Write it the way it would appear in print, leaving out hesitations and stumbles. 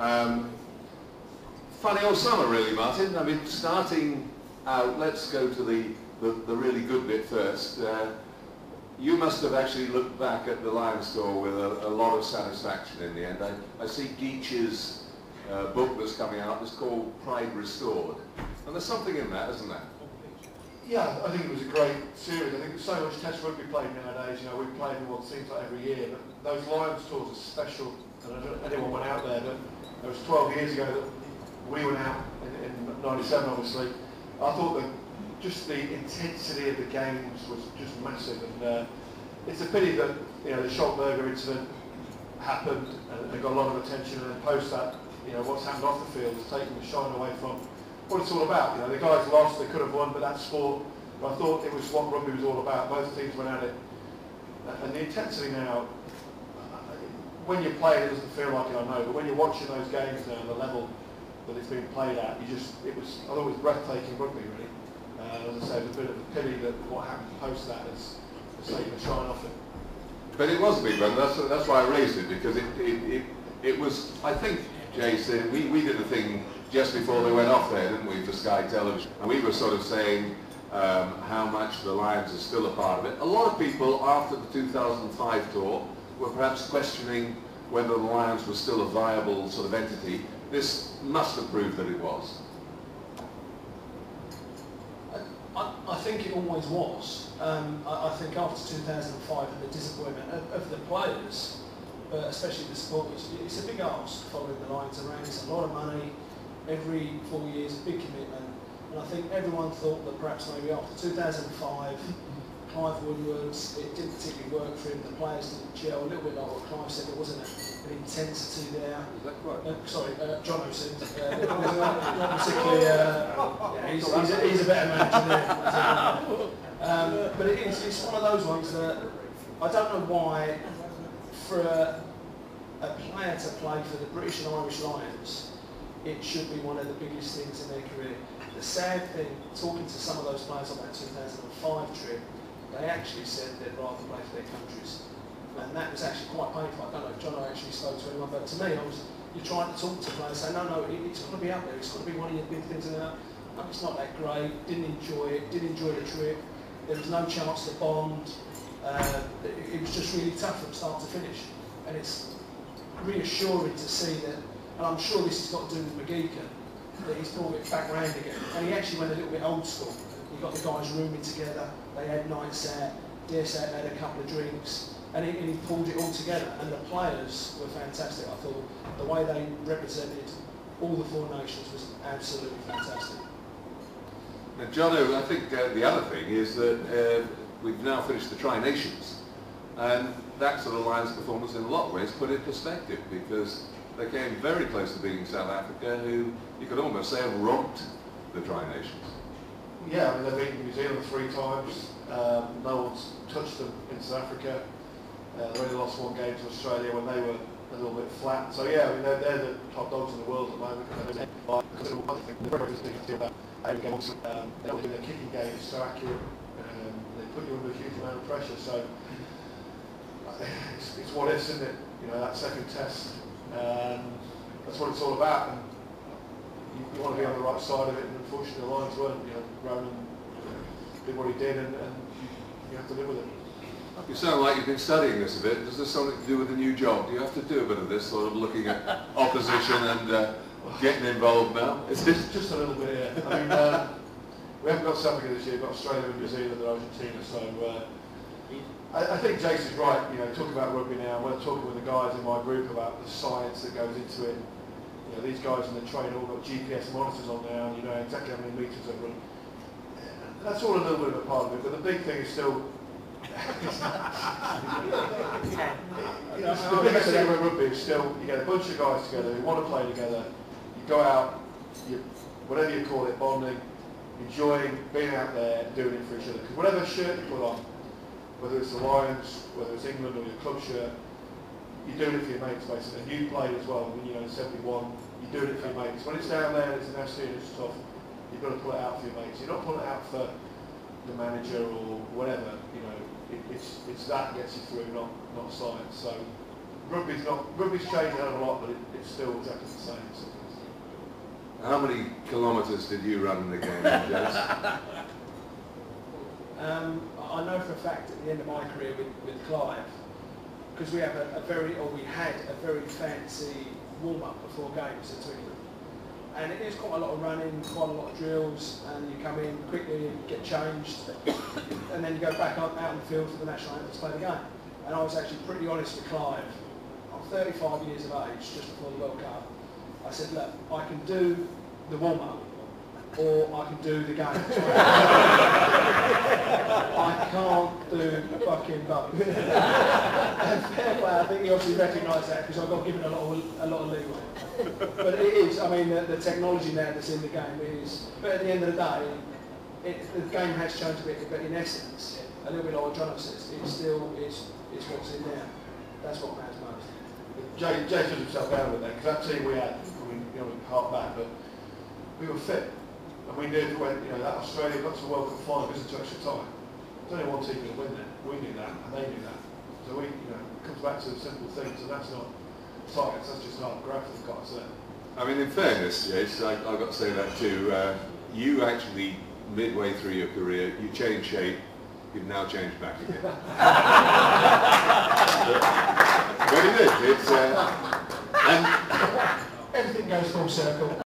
Funny old summer, really, Martin. I mean, starting out, let's go to the really good bit first. You must have actually looked back at the Lions tour with a lot of satisfaction in the end. I see Geach's book that's coming out. It's called Pride Restored. And there's something in that, isn't there? Yeah, I think it was a great series. I think there's so much Test rugby played nowadays. You know, we play in what seems like every year, but those Lions tours are special. And I don't know if anyone went out there, but it was 12 years ago that we went out in '97, obviously. I thought that just the intensity of the games was just massive, and it's a pity that, you know, the Schultberger incident happened and it got a lot of attention, and then post that, you know, what's happened off the field has taken the shine away from what it's all about. You know, the guys lost, they could have won, but that's sport. But I thought it was what rugby was all about. Both teams went at it, and the intensity now. When you play, it doesn't feel like it, I know, but when you're watching those games now, the level that it's being played at, I thought it was breathtaking rugby, really. As I say, it's a bit of a pity that what happened post that has taken the shine off it. But it was a big one. That's why I raised it, because it was. I think, Jason, we did a thing just before they went off there, didn't we, for Sky Television, and we were sort of saying how much the Lions are still a part of it. A lot of people after the 2005 tour were perhaps questioning whether the Lions were still a viable sort of entity. This must have proved that it was. I think it always was. I think after 2005 and the disappointment of the players, especially the supporters, it's a big ask following the Lions around. It's a lot of money, every 4 years, a big commitment. And I think everyone thought that perhaps maybe after 2005, Clive Woodward's, it didn't particularly work for him. The players didn't gel, a little bit like what Clive said. There wasn't an intensity there. Is that right? Sorry, John said. Not particularly. He's a better manager there. But it's one of those ones that I don't know why, for a player to play for the British and Irish Lions, it should be one of the biggest things in their career. The sad thing, talking to some of those players on that 2005 trip, they actually said they'd rather play for their countries. And that was actually quite painful. I don't know if John actually spoke to anyone, but to me, you're trying to talk to players, say, no, it's got to be up there, it's got to be one of your big things. And no, it's not that great, didn't enjoy it, didn't enjoy the trip, there was no chance to bond. It was just really tough from start to finish. And it's reassuring to see that, and I'm sure this has got to do with McGeechan, that he's brought it back round again. And he actually went a little bit old school. He got the guys rooming together, they had nights out, DSAT had a couple of drinks, and he pulled it all together. And the players were fantastic. I thought the way they represented all the four nations was absolutely fantastic. Now, John, I think the other thing is that we've now finished the Tri-Nations, and that sort of Lions performance in a lot of ways put it in perspective, because they came very close to beating South Africa, who you could almost say have robbed the Tri-Nations. Yeah, I mean, they've beaten New Zealand 3 times. No one's touched them in South Africa. They only lost 1 game to Australia when they were a little bit flat. So yeah, I mean, they're the top dogs in the world at the moment. They're doing their kicking game is so accurate. They put you under a huge amount of pressure. So it's what ifs, isn't it? You know, that second test. That's what it's all about. And you want to be on the right side of it, and unfortunately the Lions weren't. You know, Ronan did what he did, and you have to live with it. You sound like you've been studying this a bit. Does this something to do with the new job? Do you have to do a bit of this, sort of looking at opposition and getting involved now? It's just a little bit, yeah. I mean, we haven't got South Africa this year, we've got Australia and New Zealand and Argentina, so I think Jason's right, you know, talking about rugby now. We're talking with the guys in my group about the science that goes into it. You know, these guys in the train all got GPS monitors on now, and you know exactly how many metres they've run. That's all a little bit of a part of it, but the big thing is still you know, the biggest thing about rugby is still you get a bunch of guys together who want to play together. You go out, whatever you call it, bonding, enjoying being out there, doing it for each other. Because whatever shirt you put on, whether it's the Lions, whether it's England or your club shirt, you're doing it for your mates basically. And you played as well when you know in 71. You're doing it for your mates. When it's down there, it's nasty and it's tough. You've got to pull it out for your mates. You're not pulling it out for the manager or whatever. You know, it's that gets you through, not science. So Rugby's changed a hell of a lot, but it's still exactly the same. So How many kilometres did you run in the game, Jess? I know for a fact at the end of my career with Clive, because we had a very fancy warm-up before games at Twickenham. And it is quite a lot of running, quite a lot of drills, and you come in quickly and get changed, and then you go back out on the field for the national anthem to play the game. And I was actually pretty honest with Clive. I'm 35 years of age, just before the World Cup. I said, look, I can do the warm-up, or I can do the game. I can't do fucking both. And fair play, I think he obviously recognised that because I got given a lot of leeway. But it is, I mean, the technology now that's in the game is, but at the end of the day, the game has changed a bit, but in essence, a little bit like what John says, it still is what's in there. That's what matters most. Jay stood himself down with that, because that team we had, we hark back, but we were fit. And we knew when that Australia got to the World Cup final, it was into extra time. There's only one team that win that. We knew that, and they knew that. So it comes back to the simple things, and that's not science, that's just art and graft, I've got to say. I mean, in fairness, Jace, I've got to say that too. You actually, midway through your career, you changed shape. You've now changed back again. But it is. It's and everything goes full circle.